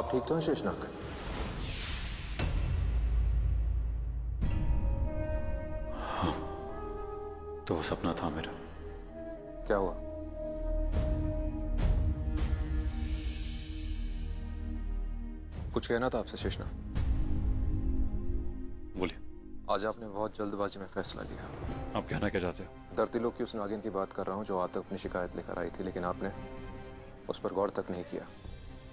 आप ठीक तो हैं शेषनाग? हाँ, तो वो सपना था मेरा। क्या हुआ? कुछ कहना था आपसे शेषनाग? बोलिए। आज आपने बहुत जल्दबाजी में फैसला लिया। आप कहना क्या चाहते हो? धरती लोक की उस नागिन की बात कर रहा हूँ जो आज तक अपनी शिकायत लेकर आई थी, लेकिन आपने उस पर गौर तक नहीं किया।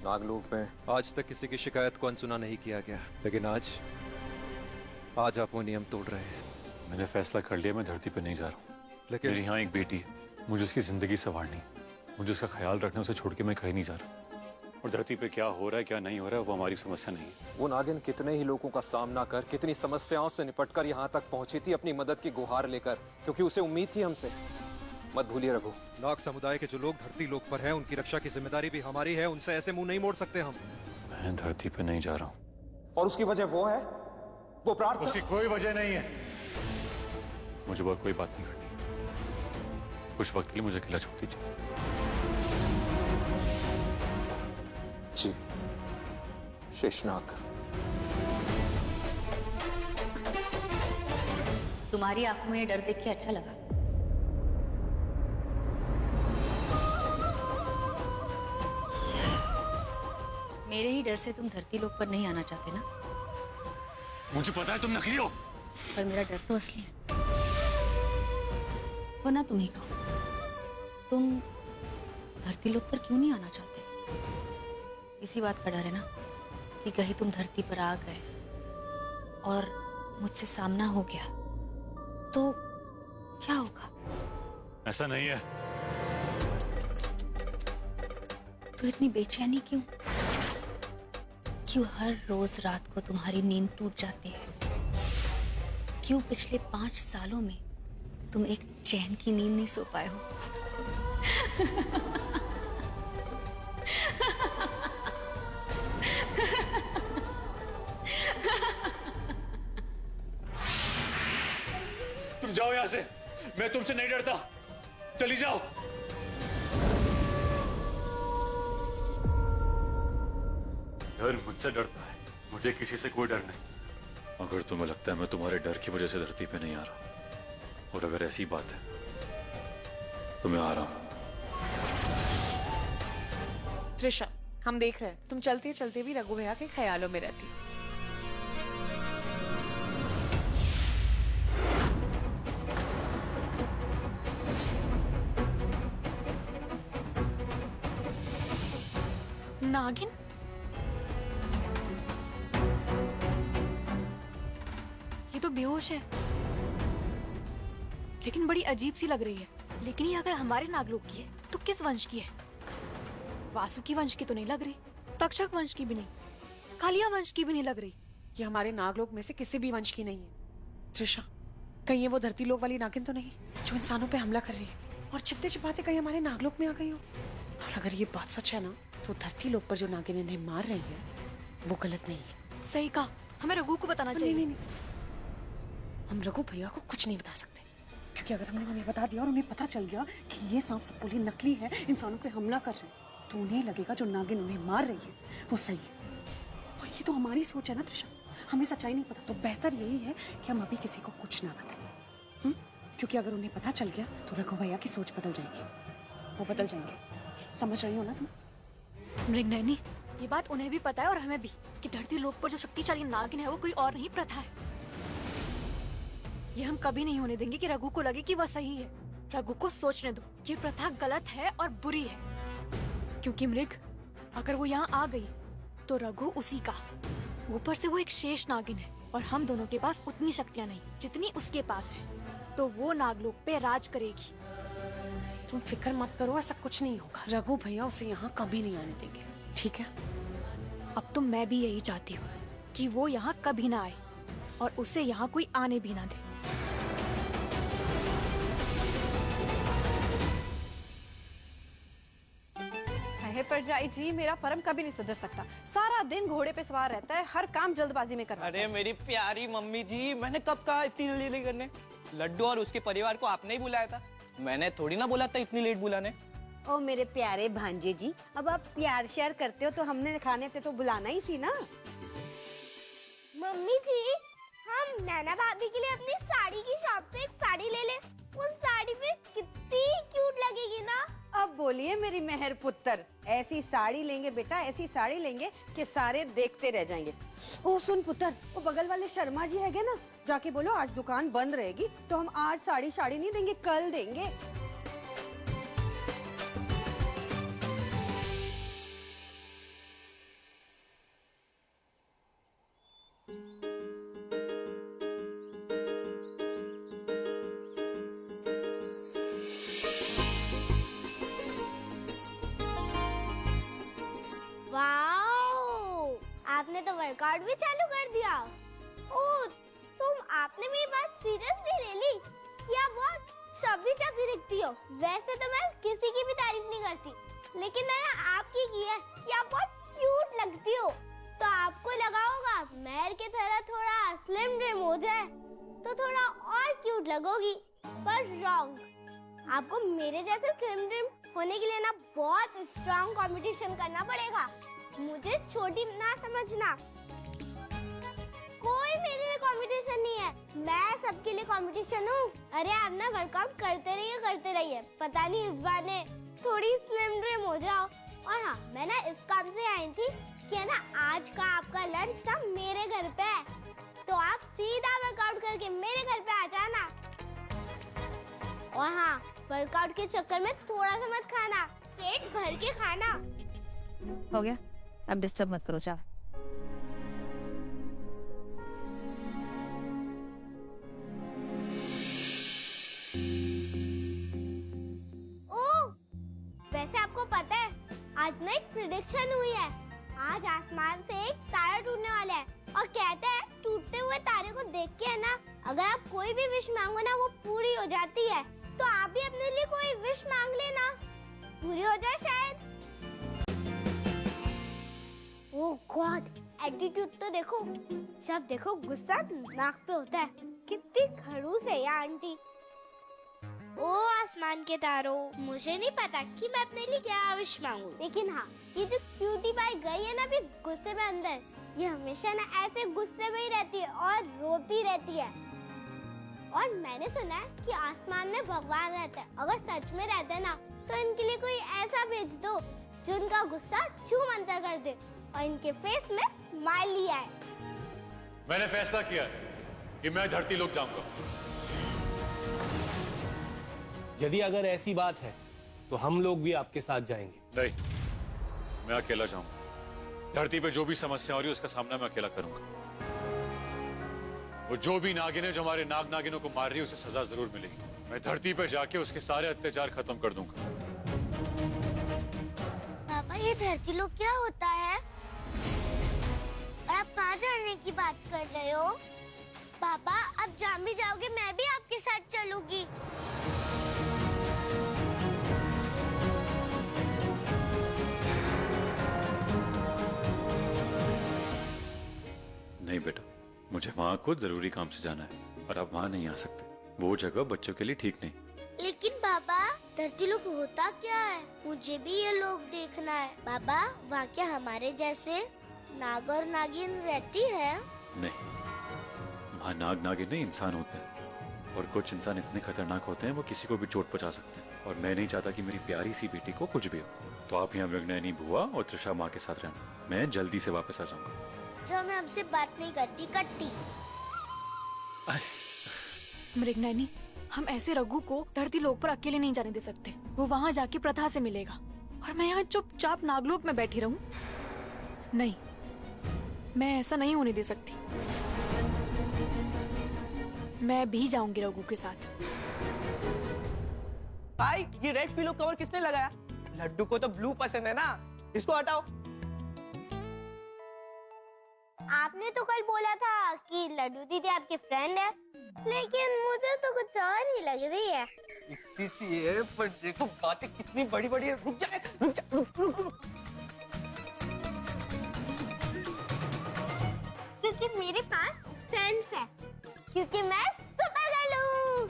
नागलोक में आज तक किसी की शिकायत को अनसुना नहीं किया गया, लेकिन आज आप वो नियम तोड़ रहे हैं। मैंने फैसला कर लिया, मैं धरती पे नहीं जा रहा हूँ। लेकिन मेरी यहाँ एक बेटी है, मुझे उसकी जिंदगी संवारनी, मुझे उसका ख्याल रखना, उसे छोड़ के मैं कहीं नहीं जा रहा। और धरती पे क्या हो रहा है क्या नहीं हो रहा है वो हमारी समस्या नहीं है। वो नागिन कितने ही लोगों का सामना कर, कितनी समस्याओं से निपटकर यहाँ तक पहुंची थी अपनी मदद की गुहार लेकर, क्योंकि उसे उम्मीद थी हमसे। मत भूलिए रघु, नाग समुदाय के जो लोग धरती लोक पर हैं, उनकी रक्षा की जिम्मेदारी भी हमारी है। उनसे ऐसे मुंह नहीं मोड़ सकते हम। मैं धरती पे नहीं जा रहा हूँ। और उसकी वजह वो है, वो प्रार्थना। उसकी कोई वजह नहीं है। मुझे वो कोई बात नहीं करनी। कुछ वक्त के लिए मुझे अकेला छोड़ दीजिए। जी शेषनाग, तुम्हारी आंखों में डर देख के अच्छा लगा। मेरे ही डर से तुम धरती लोक पर नहीं आना चाहते ना? मुझे पता है तुम नकली हो, पर मेरा डर तो असली है। वरना तुम ही कहो, तुम धरती लोक पर क्यों नहीं आना चाहते? इसी बात का डर है ना कि कहीं तुम धरती पर आ गए और मुझसे सामना हो गया तो क्या होगा? ऐसा नहीं है। तो इतनी बेचैनी क्यों? क्यों हर रोज रात को तुम्हारी नींद टूट जाती है? क्यों पिछले 5 सालों में तुम एक चैन की नींद नहीं सो पाए हो? तुम जाओ यहाँ से, मैं तुमसे नहीं डरता। चली जाओ। डर मुझसे डरता है, मुझे किसी से कोई डर नहीं। अगर तुम्हें लगता है मैं तुम्हारे डर की वजह से धरती पे नहीं आ रहा, और अगर ऐसी बात है तो मैं आ रहा हूं। त्रिशा, हम देख रहे हैं तुम चलते चलते भी रघु भैया के ख्यालों में रहती हो। नागिन? ये तो बेहोश है, लेकिन बड़ी अजीब सी लग रही है। लेकिन ये अगर हमारे नागलोक की है तो किस वंश की है? वासुकी वंश की तो नहीं लग रही, तक्षक वंश की भी नहीं, कालिया वंश की भी नहीं लग रही। ये हमारे नागलोक में से किसी भी वंश की नहीं है। त्रिशा, कहीं ये वो धरती लोक वाली नागिन तो नहीं जो इंसानों पे हमला कर रही है और छिपते छिपाते कहीं हमारे नागलोक में आ गई हो? और अगर ये बात सच है ना, तो धरती लोक पर जो नागिन इन्हें मार रही है वो गलत नहीं है। सही कहा, हमें रघु को बताना चाहिए। नहीं, नहीं। हम रघु भैया को कुछ नहीं बता सकते, क्योंकि अगर हमने उन्हें बता दिया और उन्हें पता चल गया कि ये सांप सपोली नकली है, इंसानों पे हमला कर रहे हैं, तो उन्हें लगेगा जो नागिन उन्हें मार रही है वो सही है। और ये तो हमारी सोच है ना त्रिशा, हमें सच्चाई नहीं पता, तो बेहतर यही है कि हम अभी किसी को कुछ ना बताएं। क्योंकि अगर उन्हें पता चल गया तो रघु भैया की सोच बदल जाएगी, वो बदल जाएंगे। समझ रही हो ना तुम? मृगनयनी, ये बात उन्हें भी पता है और हमें भी कि धरती लोक पर जो शक्तिशाली नागिन है वो कोई और नहीं, प्रथा है। ये हम कभी नहीं होने देंगे कि रघु को लगे कि वह सही है। रघु को सोचने दो कि प्रथा गलत है और बुरी है, क्योंकि मृग, अगर वो यहाँ आ गई तो रघु उसी का। ऊपर से वो एक शेष नागिन है और हम दोनों के पास उतनी शक्तियाँ नहीं जितनी उसके पास है, तो वो नागलोक पे राज करेगी। तुम फिक्र मत करो, ऐसा कुछ नहीं होगा। रघु भैया उसे यहाँ कभी नहीं आने देंगे, ठीक है? अब तो मैं भी यही चाहती हूँ कि वो यहाँ कभी ना आए और उसे यहाँ कोई आने भी ना दे। परजाई जी, मेरा परम कभी नहीं सुधर सकता। सारा दिन घोड़े पे सवार रहता है, हर काम जल्दबाजी में करता है। अरे मेरी प्यारी मम्मी जी, मैंने कब कहा इतनी जल्दी नहीं करने? लड्डू और उसके परिवार को आपने ही बुलाया था, मैंने थोड़ी ना बोला था इतनी लेट बुलाने। ओ मेरे प्यारे भांजे जी, अब आप प्यार शेयर करते हो तो हमने खाने पे तो बुलाना ही सी ना। मम्मी जी, हम नैना भाभी के लिए अपनी साड़ी की शॉप से एक साड़ी ले ले। उस साड़ी में कितनी क्यूट लगेगी ना। अब बोलिए मेरी मेहर पुत्र, ऐसी साड़ी लेंगे बेटा, ऐसी साड़ी लेंगे कि सारे देखते रह जाएंगे। ओ सुन पुत्र, वो बगल वाले शर्मा जी है ना, जाके बोलो आज दुकान बंद रहेगी तो हम आज साड़ी नहीं देंगे, कल देंगे। वाओ, आपने तो वर्कआउट भी चालू कर दिया। ओह, आपने मेरी बात सीरियसली ले ली। क्या बहुत चबी दिखती हो। वैसे तो मैं किसी की भी तारीफ नहीं करती, लेकिन मैंने आपकी की है कि आप बहुत क्यूट लगती हो। तो आपको लगा होगा महर के तरह थोड़ा स्लिम ट्रिम हो जाए तो थोड़ा और क्यूट लगोगी, पर रॉन्ग। आपको मेरे जैसे स्लिम ट्रिम होने के लिए ना बहुत स्ट्रांग कंपटीशन करना पड़ेगा। मुझे छोटी ना समझना, कोई मेरे लिए कंपटीशन नहीं है, मैं सबके लिए कंपटीशन हूँ। अरे आप ना वर्कआउट करते रहिए, पता नहीं इस बार ने थोड़ी स्लिम ट्रिम हो जाओ। और हाँ, मैं ना इस काम से आई थी कि ना आज का आपका लंच था मेरे घर पे, तो आप सीधा वर्कआउट करके मेरे घर पे आ जाना। और हाँ, वर्कआउट के चक्कर में थोड़ा सा मत खाना, पेट भर के खाना। हो गया, अब डिस्टर्ब मत करो, जाओ। वैसे आपको पता है आज ना एक प्रेडिक्शन हुई है। आज आसमान से एक तारा टूटने वाला है और कहते हैं टूटते हुए तारे को देख के है ना, अगर आप कोई भी विश मांगो ना वो पूरी हो जाती है। तो आप भी अपने लिए कोई विश मांग लेना, पूरी हो जाए शायद। ओह गॉड, एटीट्यूड तो देखो, जब देखो गुस्सा नाक पे होता है। कितनी खड़ूस है यार आंटी। ओ आसमान के तारों, मुझे नहीं पता कि मैं अपने लिए क्या विश मांगू, लेकिन हाँ, ये जो क्यूटी पाई गई है ना अभी गुस्से में अंदर, ये हमेशा ना ऐसे गुस्से में ही रहती है और रोती रहती है। और मैंने सुना है कि आसमान में भगवान रहता है। अगर सच में रहता है ना तो इनके लिए कोई ऐसा भेज दो जो उनका गुस्सा छू मंतर कर दे और इनके फेस में स्माइल लिया है। मैंने फैसला किया कि मैं धरती लोक जाऊंगा। यदि अगर ऐसी बात है तो हम लोग भी आपके साथ जाएंगे। नहीं, मैं अकेला जाऊंगा। धरती पे जो भी समस्या हो रही है उसका सामना मैं अकेला करूंगा। वो जो भी नागिन है जो हमारे नागिनों को मार रही है उसे सजा जरूर मिलेगी। मैं धरती पे जाके उसके सारे अत्याचार खत्म कर दूंगा। पापा, ये धरती लोक क्या होता है? आप कहाँ जाने की बात कर रहे हो? पापा, अब जहाँ भी जाओगे मैं भी आपके साथ चलूंगी। नहीं बेटा, मुझे वहाँ कुछ जरूरी काम से जाना है और आप वहाँ नहीं आ सकते। वो जगह बच्चों के लिए ठीक नहीं। लेकिन पापा, धरती लोक होता क्या है? मुझे भी ये लोग देखना है। पापा, वहाँ क्या हमारे जैसे नाग और नागिन रहती है? नहीं, वहाँ नागिन नहीं, इंसान होते हैं। और कुछ इंसान इतने खतरनाक होते हैं वो किसी को भी चोट पहुंचा सकते हैं। और मैं नहीं चाहता कि मेरी प्यारी सी बेटी को कुछ भी हो। तो आप यहाँ मृगनयनी बुआ और त्रिशा माँ के साथ रहना। मैं जल्दी से वापस आ जाऊंगा। जो मैं हमसे बात नहीं करती, कट्टी। मृगनयनी, हम ऐसे रघु को धरती लोक पर अकेले नहीं जाने दे सकते। वो वहाँ जाके प्रथा से मिलेगा और मैं यहाँ चुपचाप नागलोक में बैठी रहूं? नहीं, मैं ऐसा नहीं होने दे सकती। मैं भी जाऊंगी रघु के साथ। भाई, ये रेड पिलो कवर किसने लगाया? लड्डू को तो ब्लू पसंद है ना, इसको हटाओ। आपने तो कल बोला था कि लड्डू दीदी आपकी फ्रेंड है, लेकिन मुझे तो कुछ और ही लग रही है। इतनी सी है पर देखो बातें कितनी बड़ी बड़ी है। रुक जा, रुक जा, रुक। क्योंकि मेरे पास फ्रेंड्स है, क्योंकि मैं सुपर गर्ल हूँ।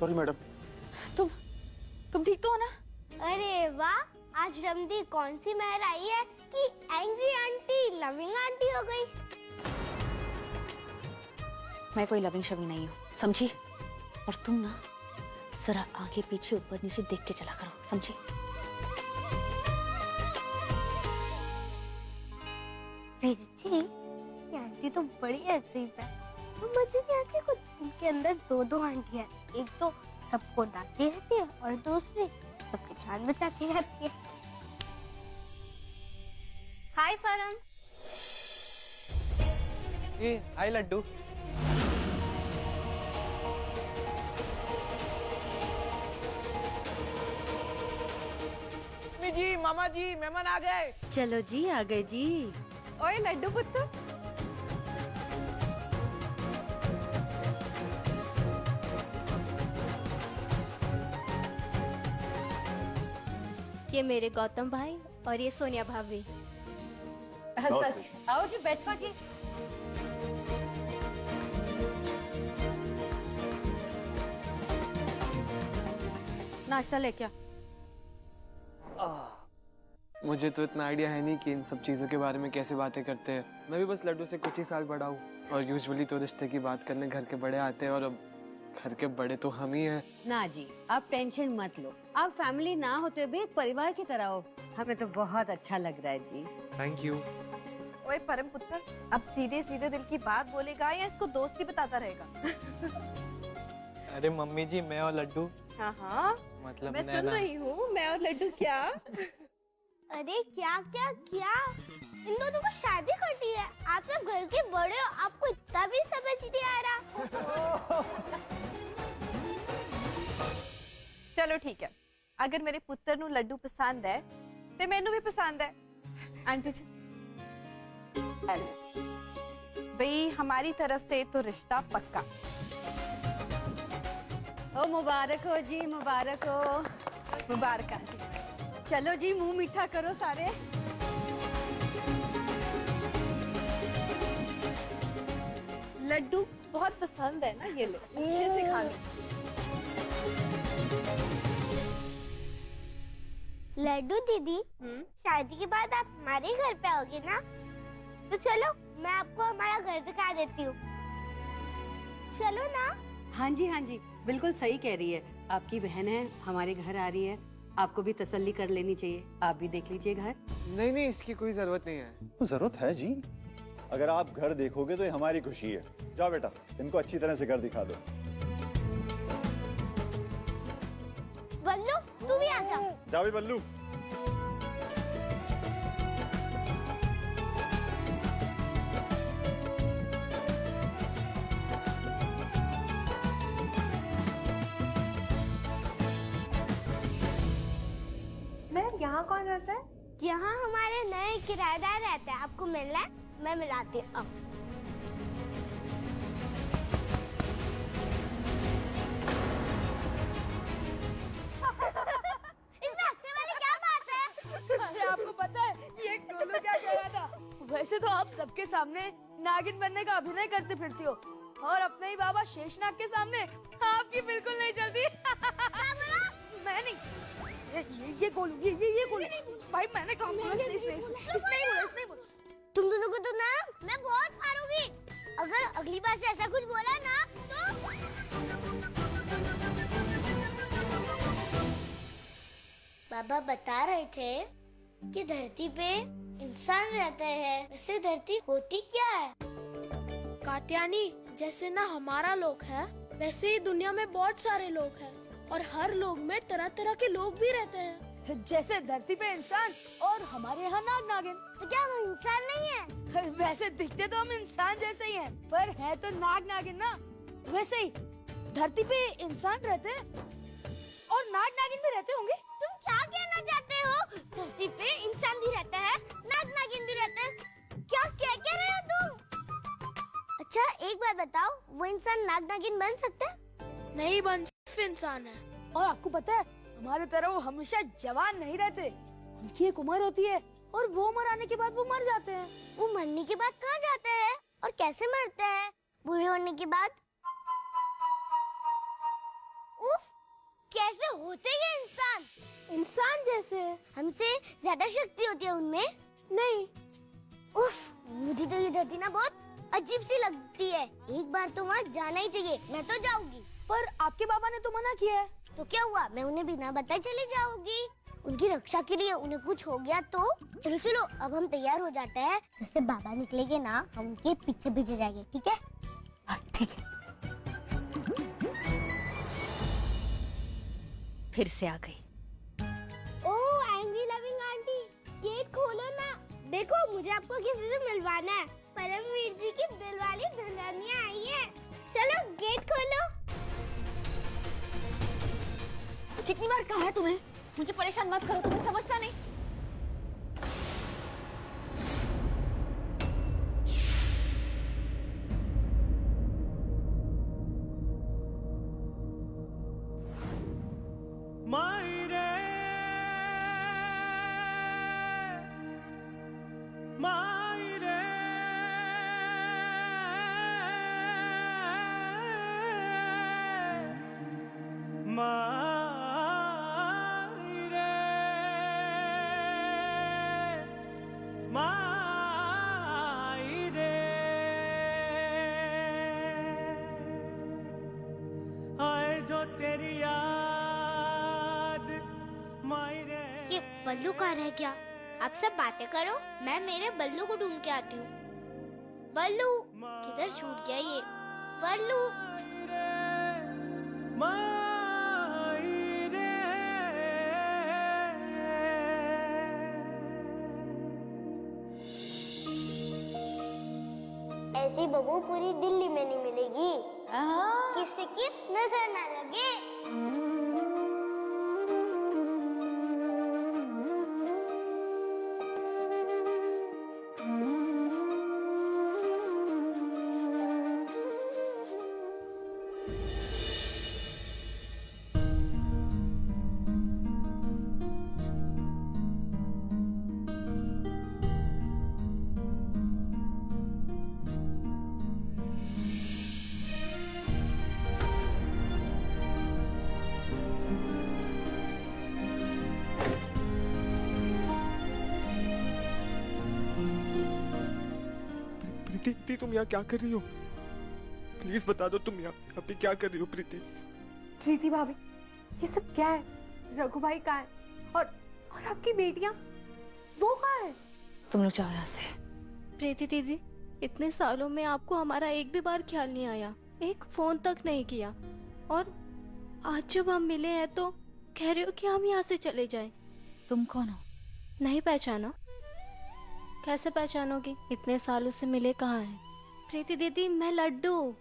Sorry madam. तुम ठीक तो हो ना? अरे वाह, आज रमदी कौन सी मेहर आई है कि एंग्री आंटी लविंग आंटी हो गई। मैं कोई लविंग शविंग नहीं हूँ, समझी? और तुम ना जरा आगे पीछे ऊपर नीचे देख के चला करो, समझी? जी, ये आंटी तो बड़ी अजीब है। तो मुझे नहीं आती कुछ। इनके अंदर दो आंटी है, एक तो सबको डांटती रहती है और दूसरी सबकी जान बचाती रहती है। हाय फरम। ए हाय लड्डू। मम्मी जी, मामा जी, मेहमान आ गए। चलो जी, आ गए जी। ओए लड्डू पुत्र, ये मेरे गौतम भाई और ये सोनिया भाभी। आओ जी, बैठो जी। नाश्ता लेके आ। मुझे तो इतना आइडिया है नहीं कि इन सब चीज़ों के बारे में कैसे बातें करते हैं। मैं भी बस लड्डू से कुछ ही साल बड़ा हूँ और यूजुअली तो रिश्ते की बात करने घर के बड़े आते हैं और अब घर के बड़े तो हम ही हैं। ना जी, आप टेंशन मत लो। आप फैमिली ना होते भी एक परिवार की तरह हो। हमें तो बहुत अच्छा लग रहा है जी। Thank you. ओए परम पुत्र, अब सीधे सीधे दिल की बात बोलेगा या इसको दोस्ती बताता रहेगा? अरे मम्मी जी, मैं और लड्डू। हाँ हाँ, मतलब मैं सुन रही हूँ। मैं और लड्डू क्या? अरे क्या क्या क्या, इन दोनों को शादी करनी है। आप सब घर के बड़े हो, आपको इतना भी समझ नहीं आ रहा। चलो ठीक है, अगर मेरे पुत्र नु लड्डू पसंद है ते मैनू भी पसंद है। आंटी जी, भाई हमारी तरफ से तो रिश्ता पक्का। ओ मुबारक हो जी, मुबारक हो। मुबारक आंटी। चलो जी, मुंह मीठा करो सारे। लड्डू बहुत पसंद है ना, ये लो अच्छे से खा लो। लड्डू दीदी, शादी के बाद आप हमारे घर पे आओगे ना? तो चलो, मैं आपको हमारा घर दिखा देती हूँ। चलो ना। हाँ जी, बिल्कुल सही कह रही है। आपकी बहन है, हमारे घर आ रही है, आपको भी तसल्ली कर लेनी चाहिए। आप भी देख लीजिए घर। नहीं, इसकी कोई जरूरत नहीं है। तो जरूरत है जी। अगर आप घर देखोगे तो ये हमारी खुशी है। जाओ बेटा, इनको अच्छी तरह से घर दिखा दो। बल्लू, तू भी आ जा। जाओ भी बल्लू। यहाँ कौन रहता है? यहाँ हमारे नए किराएदार रहते हैं। आपको मिलना है? मैं मिलाती हूँ। इसमें हंसने वाली क्या बात है? अरे आपको पता है ये गोलू क्या कह रहा था? वैसे तो आप सबके सामने नागिन बनने का अभिनय करते फिरती हो और अपने ही बाबा शेषनाग के सामने आपकी बिल्कुल नहीं चलती। मैं नहीं, ये गोलू, ये गोलू। भाई मैंने काम किया, इसने बोला। तुम दोनों को तो ना मैं बहुत मारूंगी। अगर अगली बार से ऐसा कुछ बोला ना तो। बाबा बता रहे थे कि धरती पे इंसान रहते हैं। वैसे धरती होती क्या है? कात्यानी, जैसे ना हमारा लोक है वैसे ही दुनिया में बहुत सारे लोग हैं और हर लोग में तरह तरह के लोग भी रहते हैं। जैसे धरती पे इंसान और हमारे यहाँ नाग नागिन। तो क्या हम इंसान नहीं है? वैसे दिखते तो हम इंसान जैसे ही हैं, पर है तो नाग नागिन ना। वैसे ही धरती पे इंसान रहते हैं और नाग नागिन भी रहते होंगे। तुम क्या कहना चाहते हो? धरती पे इंसान भी रहता है, नाग नागिन भी रहते हैं। क्या कह रहे हो तुम? अच्छा एक बार बताओ, वो इंसान नाग नागिन बन सकते हैं? नहीं बन, सिर्फ इंसान है। और आपको पता है हमारे तरह वो हमेशा जवान नहीं रहते। उनकी एक उम्र होती है और वो उम्र आने के बाद वो मर जाते हैं। वो मरने के बाद कहाँ जाते हैं और कैसे मरते हैं? बूढ़े होने के बाद? कैसे होते ये इंसान? इंसान जैसे? हमसे ज्यादा शक्ति होती है उनमें? नहीं। उफ, मुझे तो ये धरती ना बहुत अजीब सी लगती है। एक बार तो वहाँ जाना ही चाहिए। मैं तो जाऊंगी। पर आपके पापा ने तो मना किया है। तो क्या हुआ? मैं उन्हें बिना बताए चली जाऊंगी। उनकी रक्षा के लिए उन्हें कुछ हो गया तो? चलो चलो, अब हम तैयार हो जाते हैं। जैसे बाबा निकलेंगे ना, हम उनके पीछे पीछे जाएंगे, ठीक है? ठीक है। फिर से आ गई। ओह, एंग्री लविंग आंटी, गेट खोलो ना। देखो, मुझे आपको किसी से मिलवाना है। परमवीर जी की दिलवाली दुल्हनिया आई है। चलो गेट खोलो। कितनी बार कहा है तुम्हें मुझे परेशान मत करो, तुम्हें समझता नहीं। मायरे मायरे मायरे मायरे आए जो तेरी याद मायरे। ये बल्लू कहाँ रह गया? आप सब बातें करो, मैं मेरे बल्लू को ढूंढ के आती हूँ। बल्लू किधर छूट गया ये? बल्लू ऐसी बहू पूरी दिल्ली में नहीं मिलेगी। किसी की नजर ना लगे। प्रीति, तुम यहाँ क्या कर रही हो? प्लीज बता दो, तुम यहाँ अभी क्या कर रही हो? प्रीति, प्रीति भाभी, ये सब क्या है? रघु भाई कहाँ है? और आपकी बेटियां, वो कहाँ है? तुम लोग जाओ यहाँ से। प्रीति दीदी, इतने सालों में आपको हमारा एक भी बार ख्याल नहीं आया, एक फोन तक नहीं किया, और आज जब हम मिले हैं तो कह रहे हो कि हम यहाँ से चले जाएं। तुम कौन हो? नहीं पहचाना? कैसे पहचानोगी? इतने सालों से मिले कहाँ हैं? प्रीति दीदी, मैं लड्डू,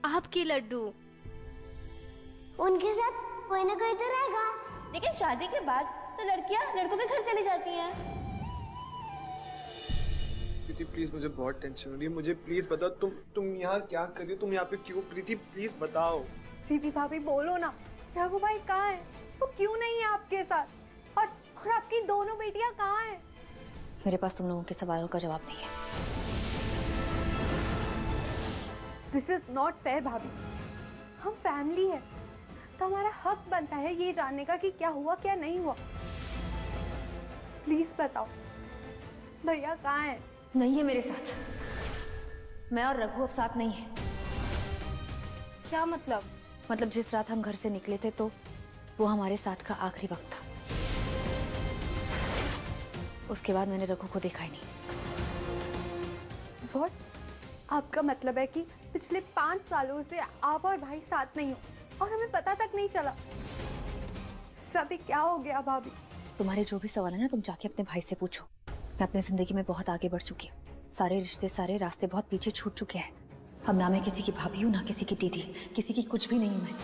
आपकी लड्डू। उनके साथ कोई ना कोई तो रहेगा। लेकिन शादी के बाद तो लड़कियां लड़कों के घर चली जाती हैं। प्रीति प्लीज, मुझे बहुत टेंशन हो रही है। मुझे प्लीज बताओ, तुम यहाँ क्या कर रही हो? तुम यहाँ पे क्यों? प्रीति प्लीज बताओ। प्रीति भाभी बोलो ना, रघु भाई कहाँ है? वो क्यों नहीं है आपके साथ? और आपकी दोनों बेटियां कहाँ हैं? मेरे पास तुम लोगों के सवालों का जवाब नहीं है। दिस इज नॉट फेयर भाभी। हम फैमिली है तो हमारा हक बनता है ये जानने का कि क्या हुआ क्या नहीं हुआ। प्लीज बताओ, भैया कहाँ है? नहीं है मेरे साथ। मैं और रघु अब साथ नहीं है। क्या मतलब? मतलब जिस रात हम घर से निकले थे तो वो हमारे साथ का आखिरी वक्त था। उसके बाद मैंने रघु को देखा ही नहीं। What? आपका मतलब है कि पिछले 5 सालों से आप और भाई साथ नहीं हो और हमें पता तक नहीं चला? सभी क्या हो गया भाभी? तुम्हारे जो भी सवाल है ना, तुम जाके अपने भाई से पूछो। मैं अपनी जिंदगी में बहुत आगे बढ़ चुकी हूँ। सारे रिश्ते, सारे रास्ते बहुत पीछे छूट चुके हैं। अब ना मैं किसी की भाभी हूँ, ना किसी की दीदी, किसी की कुछ भी नहीं हूँ मैं।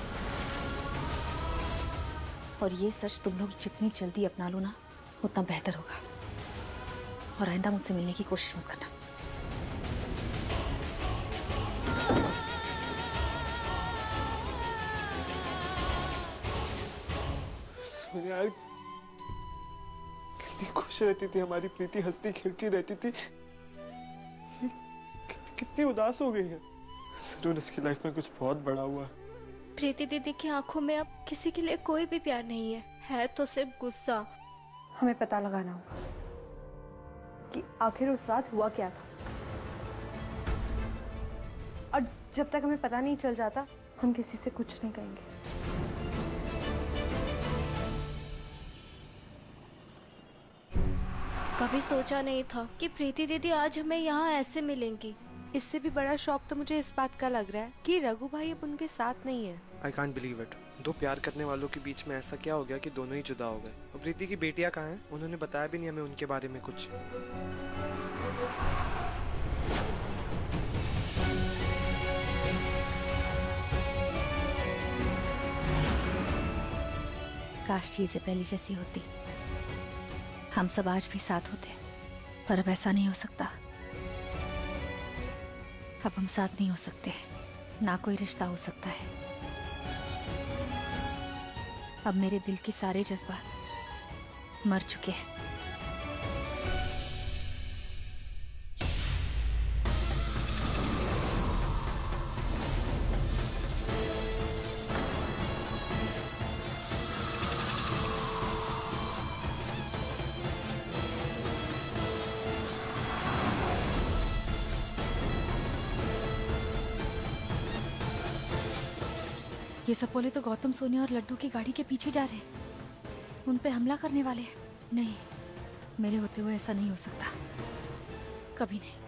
और ये सच तुम लोग जितनी जल्दी अपना लो ना, उतना बेहतर होगा। और आइंदा मुझसे मिलने की कोशिश मत करना। यार, कितनी खुश रहती थी हमारी प्रीति, हंसती खेलती रहती थी। कितनी उदास हो गई है। जरूर इसकी लाइफ में कुछ बहुत बड़ा हुआ। प्रीति दीदी की आंखों में अब किसी के लिए कोई भी प्यार नहीं है तो सिर्फ गुस्सा। हमें पता लगाना होगा कि आखिर उस रात हुआ क्या था, और जब तक हमें पता नहीं चल जाता हम किसी से कुछ नहीं कहेंगे। कभी सोचा नहीं था कि प्रीति दीदी आज हमें यहाँ ऐसे मिलेंगी। इससे भी बड़ा शौक तो मुझे इस बात का लग रहा है कि रघु भाई अब उनके साथ नहीं है। I can't believe it. दो प्यार करने वालों के बीच में ऐसा क्या हो गया कि दोनों ही जुदा हो गए। और प्रीति की बेटियां कहाँ हैं? उन्होंने बताया भी नहीं हमें उनके बारे में कुछ। काश चीजें पहले जैसी होती, हम सब आज भी साथ होते, पर अब ऐसा नहीं हो सकता। अब हम साथ नहीं हो सकते, ना कोई रिश्ता हो सकता है। अब मेरे दिल के सारे जज्बात मर चुके हैं। ये सपोले तो गौतम, सोनिया और लड्डू की गाड़ी के पीछे जा रहे हैं, उन पे हमला करने वाले हैं। नहीं, मेरे होते हुए ऐसा नहीं हो सकता, कभी नहीं।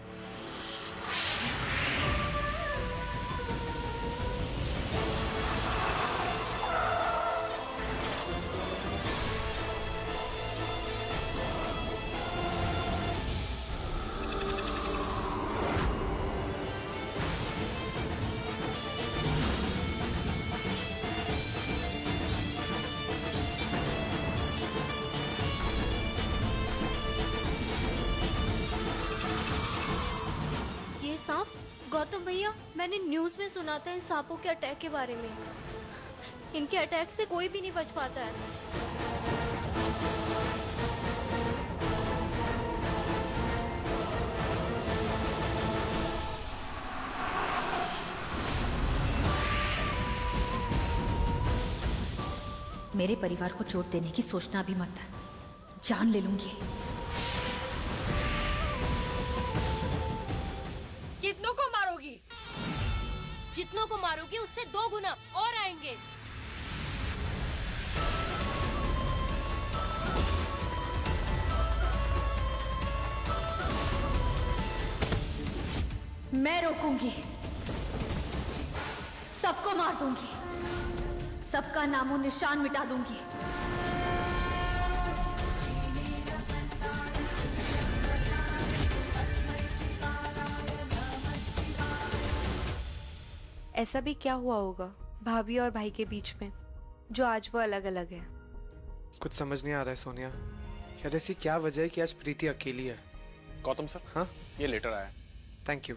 गौतम भैया, मैंने न्यूज़ में सुना था इन सांपों के अटैक के बारे में। इनके अटैक से कोई भी नहीं बच पाता है। मेरे परिवार को चोट देने की सोचना भी मत, जान ले लूंगी। कितनों को मारोगी? जितनों को मारोगी उससे 2 गुना और आएंगे। मैं रोकूंगी, सबको मार दूंगी, सबका नामो निशान मिटा दूंगी। ऐसा भी क्या हुआ होगा भाभी और भाई के बीच में जो आज वो अलग अलग है? कुछ समझ नहीं आ रहा है सोनिया। यार ऐसी क्या वजह है कि आज प्रीति अकेली है? गौतम सर, हाँ, ये लेटर आया। Thank you.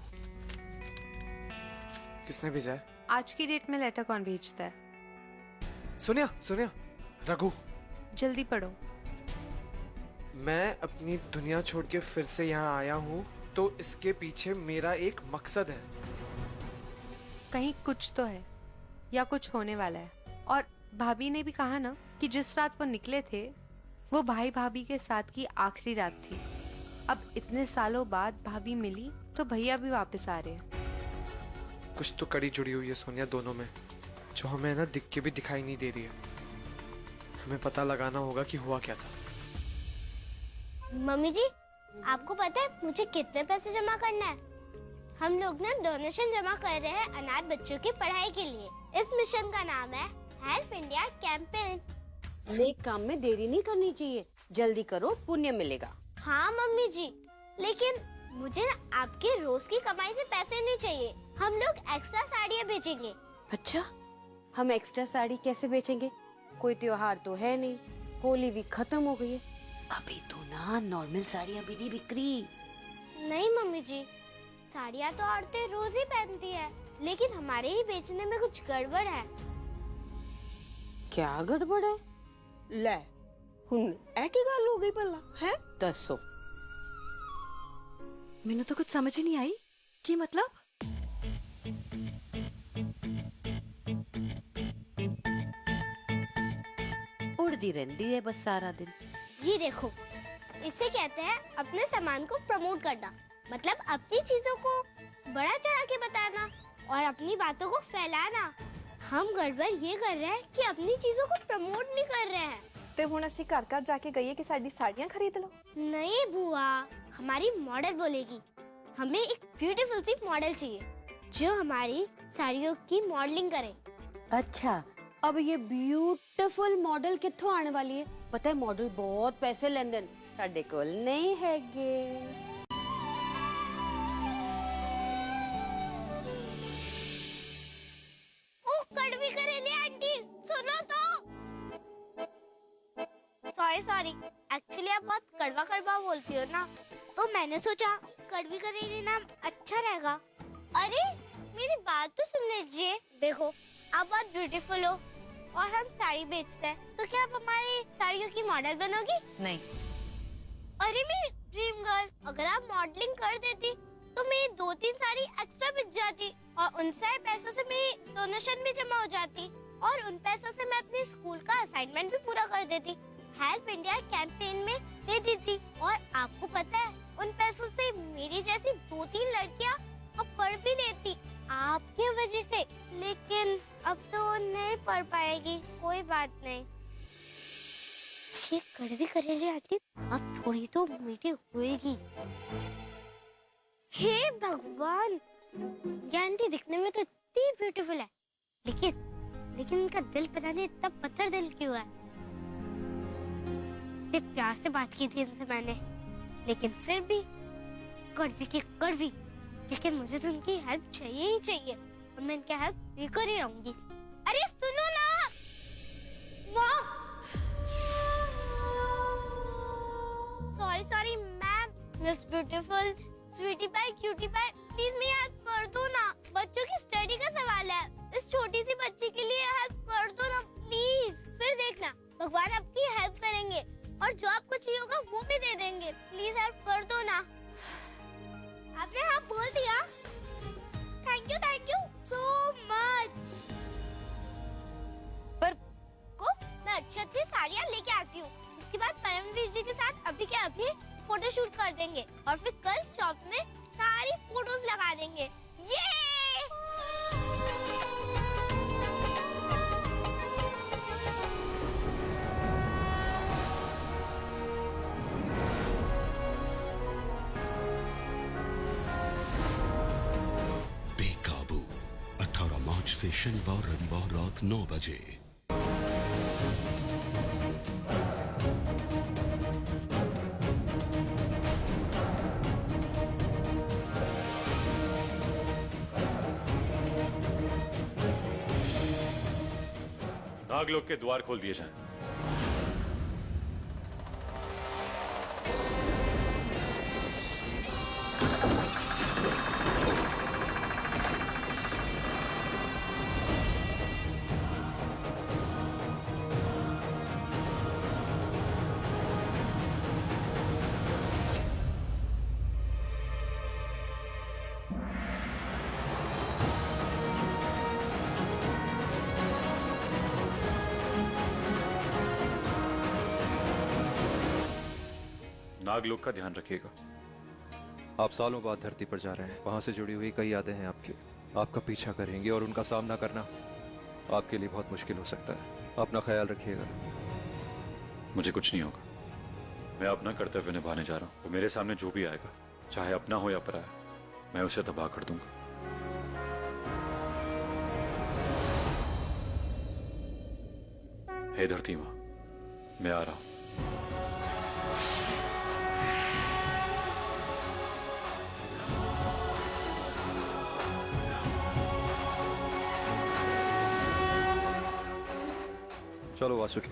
किसने भेजा है? आज की डेट में लेटर कौन भेजता है? सोनिया, सोनिया, रघु। जल्दी पढ़ो। मैं अपनी दुनिया छोड़ के फिर से यहाँ आया हूँ तो इसके पीछे मेरा एक मकसद है। कहीं कुछ तो है या कुछ होने वाला है। और भाभी ने भी कहा ना कि जिस रात वो निकले थे वो भाई भाभी के साथ की आखिरी रात थी। अब इतने सालों बाद भाभी मिली तो भैया भी वापस आ रहे हैं। कुछ तो कड़ी जुड़ी हुई है सोनिया दोनों में, जो हमें ना दिख के भी दिखाई नहीं दे रही है। हमें पता लगाना होगा कि हुआ क्या था। मम्मी जी, आपको पता है मुझे कितने पैसे जमा करना है? हम लोग ना डोनेशन जमा कर रहे हैं अनाथ बच्चों की पढ़ाई के लिए। इस मिशन का नाम है हेल्प इंडिया कैंपेन। नेक काम में देरी नहीं करनी चाहिए, जल्दी करो, पुण्य मिलेगा। हाँ मम्मी जी, लेकिन मुझे ना आपके रोज की कमाई से पैसे नहीं चाहिए। हम लोग एक्स्ट्रा साड़ियाँ बेचेंगे। अच्छा, हम एक्स्ट्रा साड़ी कैसे बेचेंगे? कोई त्योहार तो है नहीं, होली भी खत्म हो गई है। अभी तो ना नॉर्मल साड़ियाँ भी नहीं बिक रही। नहीं मम्मी जी, साड़ियाँ तो औरतें रोज ही पहनती है, लेकिन हमारे ही बेचने में कुछ गड़बड़ है। क्या गड़बड़ है? ले हुन एक ही गल हो गई भला है? दसो। मैंने तो कुछ समझ ही नहीं आई कि मतलब करती रहती है बस सारा दिन। ये देखो, इसे कहते हैं अपने सामान को प्रमोट करना, मतलब अपनी चीजों को बड़ा चढ़ा के बताना और अपनी बातों को फैलाना। हम गड़बड़ ये कर रहे हैं कि अपनी चीजों को प्रमोट नहीं कर रहे हैं। ਤੇ ਹੁਣ ਅਸੀਂ ਘਰ ਘਰ ਜਾ ਕੇ ਕਹੀਏ ਕਿ ਸਾਡੀ ਸਾੜੀਆਂ ਖਰੀਦ ਲਓ। नहीं बुआ, हमारी मॉडल बोलेगी। हमें एक ब्यूटीफुल सी मॉडल चाहिए जो हमारी साड़ियों की मॉडलिंग करे। अच्छा, अब ये ब्यूटीफुल मॉडल कित्थों आने वाली है? पता है मॉडल बहुत पैसे लेंदे ने, साडे कोल नहीं हैगे। ओ कड़वी करेली आंटी, सुनो तो। सॉरी, एक्चुअली आप बहुत कड़वा कड़वा बोलती हो ना, तो मैंने सोचा कड़वी करेली नाम अच्छा रहेगा। अरे मेरी बात तो सुन लीजिए। देखो, आप बहुत ब्यूटीफुल हो और हम साड़ी बेचते हैं, तो क्या आप हमारी साड़ियों की मॉडल बनोगी? नहीं। अरे मेरी ड्रीम गर्ल, अगर आप मॉडलिंग कर देती तो मेरी 2-3 साड़ी एक्स्ट्रा बिक जाती और उन सारे पैसों से मेरी डोनेशन भी जमा हो जाती और उन पैसों से मैं अपने स्कूल का असाइनमेंट भी पूरा कर देती, हेल्प इंडिया कैंपेन में दे देती। और आपको पता है, उन पैसों से मेरी जैसी 2-3 लड़कियां अब पढ़ भी लेती आपकी वजह से। लेकिन अब तो नहीं पढ़ पाएगी। कोई बात नहीं। ये कड़वी करेली आंटी अब थोड़ी तो मीठी होएगी। हे भगवान, ये आंटी दिखने में तो इतनी ब्यूटीफुल है, लेकिन इनका दिल पता नहीं इतना पत्थर दिल क्यों है। इतने प्यार से बात की थी इनसे मैंने, लेकिन फिर भी कड़वी की कड़वी। लेकिन मुझे तो उनकी हेल्प चाहिए ही चाहिए और मैं इनकी हेल्प लेकर ही रहूंगी। अरे सुनो ना, sorry ma'am, miss beautiful, sweetie pie, cutie pie, please मेरी हेल्प कर दो ना। बच्चों की स्टडी का सवाल है, इस छोटी सी बच्ची के लिए हेल्प कर दो ना प्लीज। फिर देखना, भगवान आपकी हेल्प करेंगे और जो आपको चाहिए होगा वो भी दे देंगे। प्लीज हेल्प कर दो ना। आपने हाँ बोल दिया। Thank you so much. पर को मैं अच्छी साड़ियाँ लेके आती हूँ। इसके बाद परमवीर जी के साथ अभी के अभी फोटो शूट कर देंगे और फिर कल शॉप में सारी फोटोज लगा देंगे। ये बेकाबू 18 मार्च से शनिवार रविवार रात 9 बजे। नागलोक के द्वार खोल दिए जाएं। नागलोक का ध्यान रखिएगा। आप सालों बाद धरती पर जा रहे हैं, वहां से जुड़ी हुई कई यादें हैं आपकी। आपका पीछा करेंगे और उनका सामना करना आपके लिए बहुत मुश्किल हो सकता है। अपना ख्याल रखिएगा। मुझे कुछ नहीं होगा, मैं अपना कर्तव्य निभाने जा रहा हूँ। वो मेरे सामने जो भी आएगा, चाहे अपना हो या पराया, मैं उसे तबाह कर दूंगा। हे धरती माँ, मैं आ रहा हूं। चलो वासुकी।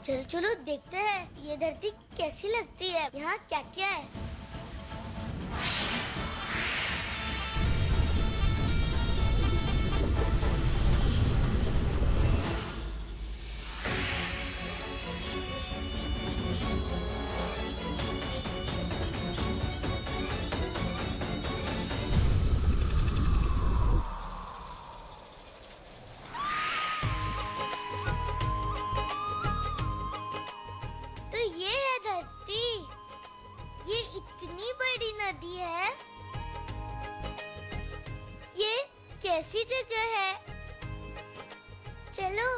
चलो चलो देखते हैं ये धरती कैसी लगती है, यहाँ क्या क्या है। तो ये है धरती, ये इतनी बड़ी नदी है, ये कैसी जगह है। चलो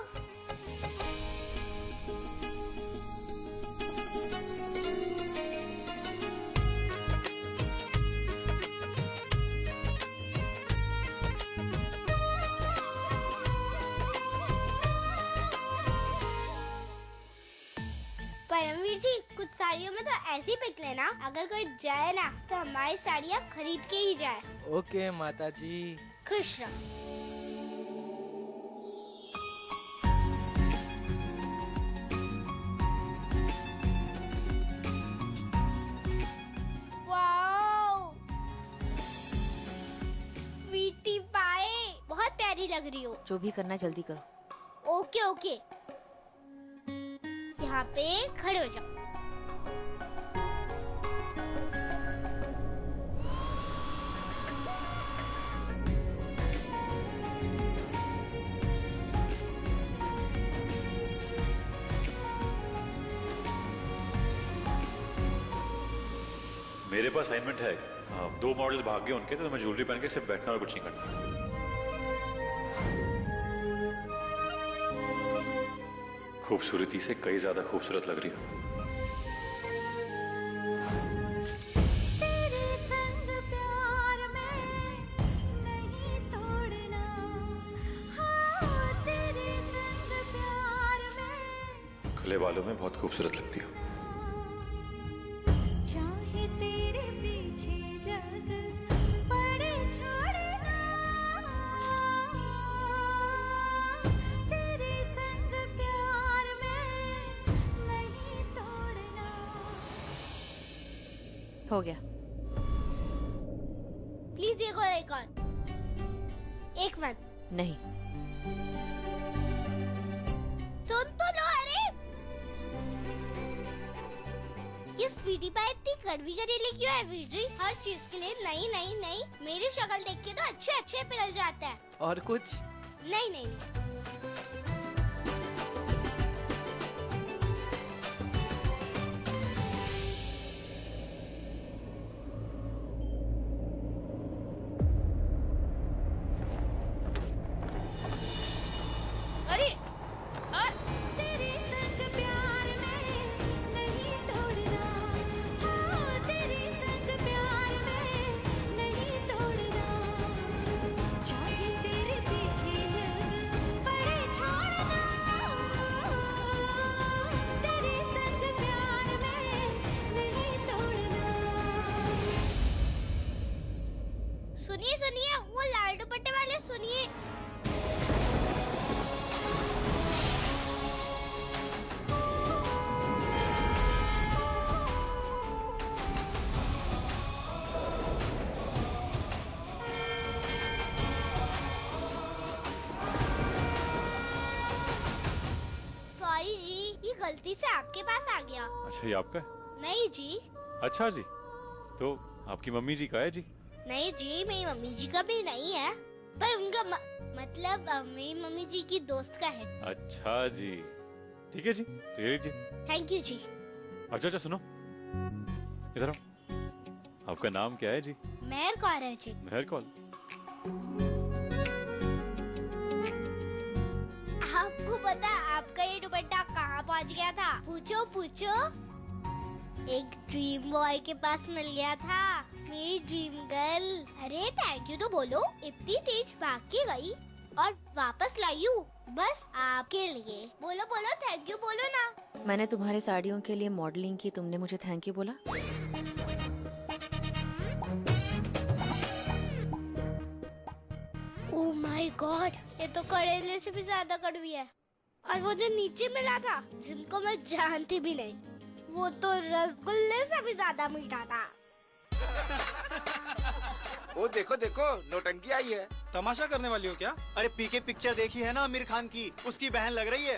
परमवीर जी, कुछ साड़ियों में तो ऐसी पिक लेना, अगर कोई जाए ना तो हमारी साड़ियाँ खरीद के ही जाए। ओके माता जी। खुश रहो। वाओ, स्वीटी पाए, बहुत प्यारी लग रही हो। जो भी करना जल्दी करो। ओके ओके, यहाँ पे खड़े हो जाओ। मेरे पास असाइनमेंट है, 2 मॉडल भाग गए उनके, तो मैं ज्वेलरी पहन के सिर्फ बैठना और कुछ नहीं करना। खूबसूरती से कई ज्यादा खूबसूरत लग रही हो। खुले बालों में बहुत खूबसूरत लगती हो। हो गया। प्लीज एक और। एक मिनट। नहीं। सुन तो लो। अरे ये स्वीटी पाई इतनी कड़वी करेली क्यों है वीर जी? हर चीज के लिए नहीं नहीं नहीं, मेरी शक्ल देख के तो अच्छे अच्छे पिघल जाता है। और कुछ नहीं नहीं, नहीं। सुनिए सुनिए, वो लाल दुपट्टे वाले सुनिए। सॉरी जी, ये गलती से आपके पास आ गया। अच्छा, ये आपका है? नहीं जी। अच्छा जी, तो आपकी मम्मी जी का है जी? नहीं जी, मेरी मम्मी जी का भी नहीं है, पर उनका मतलब मेरी मम्मी जी की दोस्त का है। अच्छा जी, ठीक है जी, तो ये लीजिए। थैंक यू जी। अच्छा अच्छा, सुनो इधर आओ। आपका नाम क्या है जी? मेहर कौर है जी। मेहर कौर। आपको पता आपका ये दुपट्टा कहाँ पहुँच गया था? पूछो पूछो। एक ड्रीम बॉय के पास मिल गया था, मेरी ड्रीम गर्ल। अरे थैंक यू तो बोलो, इतनी तेज भाग के गई और वापस लाई हूँ बस आपके लिए। बोलो बोलो, थैंक यू बोलो ना। मैंने तुम्हारे साड़ियों के लिए मॉडलिंग की, तुमने मुझे थैंक यू बोला? ओह माय गॉड, ये तो कड़ेले से भी ज्यादा कड़वी है। और वो जो नीचे मिला था, जिनको मैं जानती भी नहीं, वो तो रसगुल्ले से भी ज्यादा मीठा था। वो देखो देखो, नौटंकी आई है। तमाशा करने वाली हो क्या? अरे पीके पिक्चर देखी है ना आमिर खान की, उसकी बहन लग रही है।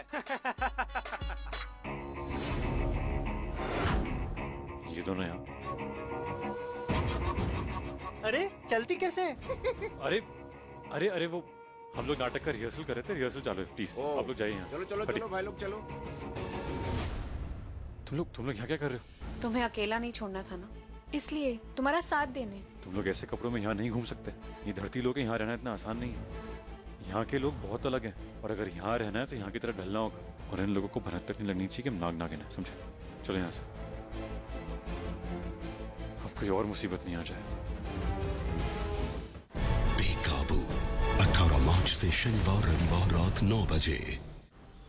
ये दोनों यहाँ। अरे चलती कैसे? अरे अरे अरे वो हम लोग नाटक का रिहर्सल कर रहे थे, रिहर्सल चालू है, प्लीज आप लोग जाइए यहाँ। चलो चलो चलो भाई लोग चलो। तुम लोग यहाँ क्या कर रहे हो? तुम्हें अकेला नहीं छोड़ना था ना, इसलिए तुम्हारा साथ देने। तुम लोग ऐसे कपड़ों में यहाँ नहीं घूम सकते। ये धरती लोग यहाँ रहना इतना आसान नहीं है। यहाँ के लोग बहुत अलग हैं और अगर यहाँ रहना है तो यहाँ की तरह ढलना होगा और इन लोगों को भनक तक नहीं लगनी चाहिए कि हम नाग नागिन है, समझे? चलो यहाँ से, अब कोई और मुसीबत नहीं आ जाए। बेकाबू 18 मार्च से शनिवार रविवार रात 9 बजे।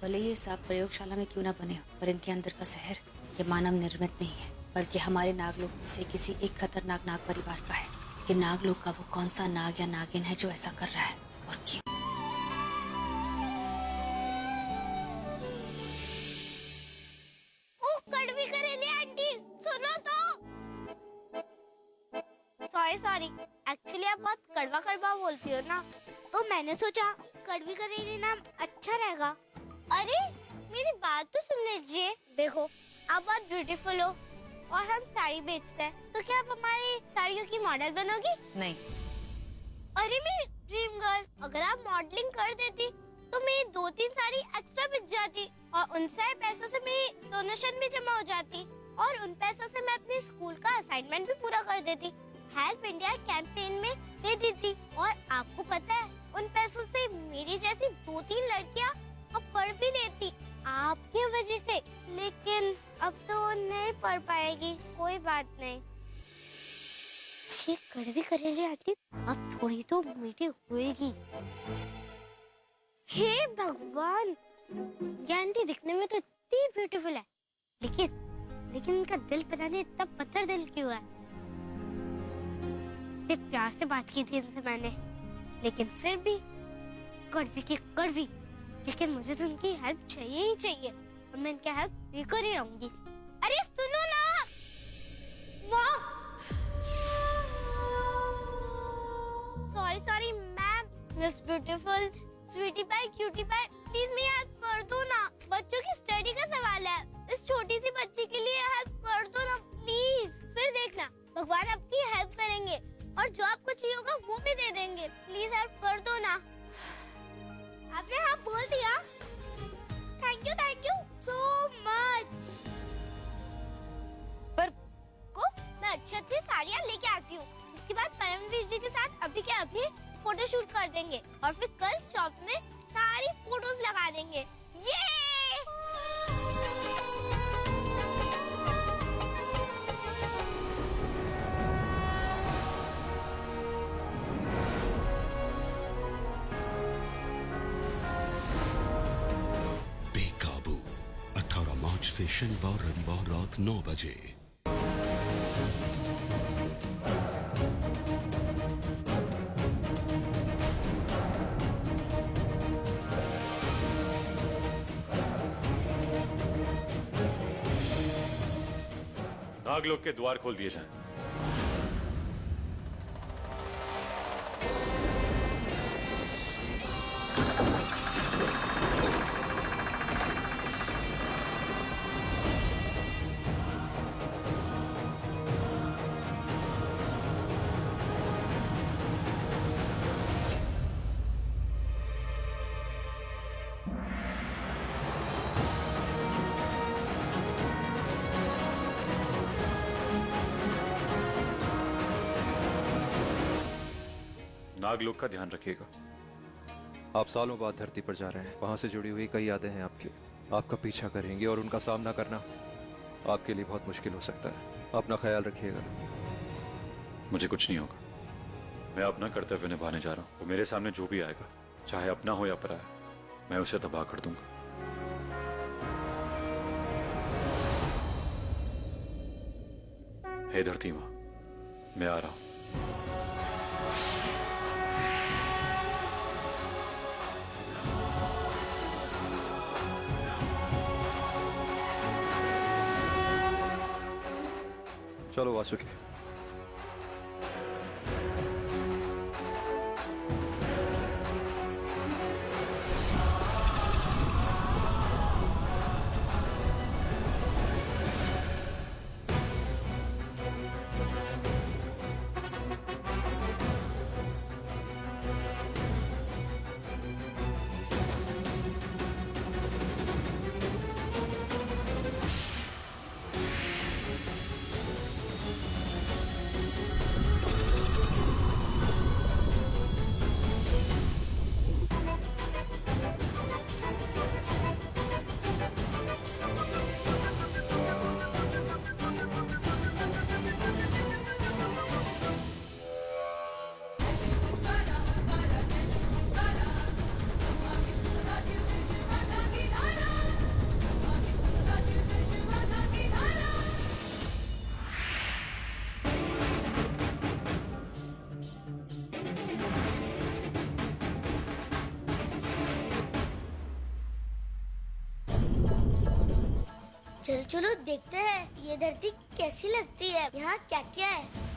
भले ये सांप प्रयोगशाला में क्यों ना बने हो, पर इनके अंदर का जहर ये मानव निर्मित नहीं है, बल्कि हमारे नागलोक में से किसी एक खतरनाक नाग परिवार का है। कि नागलोक का वो कौन सा नाग या नागिन है जो ऐसा कर रहा है और क्यों? ओ कड़वी करेली आंटी, सुनो तो। सॉरी, एक्चुअली आप बहुत कड़वा कड़वा बोलती हो ना, तो मैंने सोचा कड़वी करेली नाम अच्छा रहेगा। अरे मेरी बात तो सुन लीजिए। देखो आप बहुत ब्यूटीफुल हो और हम साड़ी बेचते हैं, तो क्या आप हमारी साड़ियों की मॉडल बनोगी? नहीं। अरे मेरी ड्रीम गर्ल, अगर आप मॉडलिंग कर देती तो मेरी 2-3 साड़ी एक्स्ट्रा बिक जाती और उन सारे पैसों से मेरी डोनेशन भी जमा हो जाती और उन पैसों से मैं अपने स्कूल का असाइनमेंट भी पूरा कर देती, हेल्प इंडिया कैंपेन में दे देती। और आपको पता है उन पैसों से मेरी जैसी 2-3 लड़कियां अब पढ़ भी लेती आपकी वजह से, लेकिन अब तो नहीं पढ़ पाएगी। कोई बात नहीं। ये कड़वी करेली आंटी अब थोड़ी तो मीठी हुएगी। हे भगवान, ये आंटी दिखने में तो इतनी ब्यूटीफुल है, लेकिन इनका दिल पता नहीं इतना पत्थर दिल क्यों है। इतने प्यार से बात की थी इनसे मैंने, लेकिन फिर भी कड़वी की कड़वी। लेकिन मुझे तो उनकी हेल्प चाहिए ही चाहिए और मैं इनकी हेल्प लेकर ही रहूंगी। अरे सुनो ना, sorry ma'am, miss beautiful, sweetie pie, cutie pie, please मेरी हेल्प कर दो ना। बच्चों की स्टडी का सवाल है, इस छोटी सी बच्ची के लिए हेल्प कर दो ना प्लीज। फिर देखना भगवान आपकी हेल्प करेंगे और जो आपको चाहिए होगा वो भी दे देंगे। प्लीज हेल्प कर दो ना। आपने हाँ बोल दिया। Thank you so much. पर को मैं अच्छी साड़ियाँ लेके आती हूँ, उसके बाद परमवीर जी के साथ अभी के अभी फोटो शूट कर देंगे और फिर कल शॉप में सारी फोटोज लगा देंगे। ये बेकाबू 18 मार्च से शनिवार रविवार रात 9 बजे। नागलोक के द्वार खोल दिए जाएं। नागलोक का ध्यान रखिएगा। आप सालों बाद धरती पर जा रहे हैं, वहां से जुड़ी हुई कई यादें हैं आपकी, आपका पीछा करेंगे और उनका सामना करना आपके लिए बहुत मुश्किल हो सकता है। अपना ख्याल रखिएगा। मुझे कुछ नहीं होगा, मैं अपना कर्तव्य निभाने जा रहा हूँ। वो मेरे सामने जो भी आएगा, चाहे अपना हो या पराया, मैं उसे तबाह कर दूंगा। हे धरती माँ, मैं आ रहा हूँ। चलो वासुकी। चलो चलो देखते हैं ये धरती कैसी लगती है, यहाँ क्या क्या है।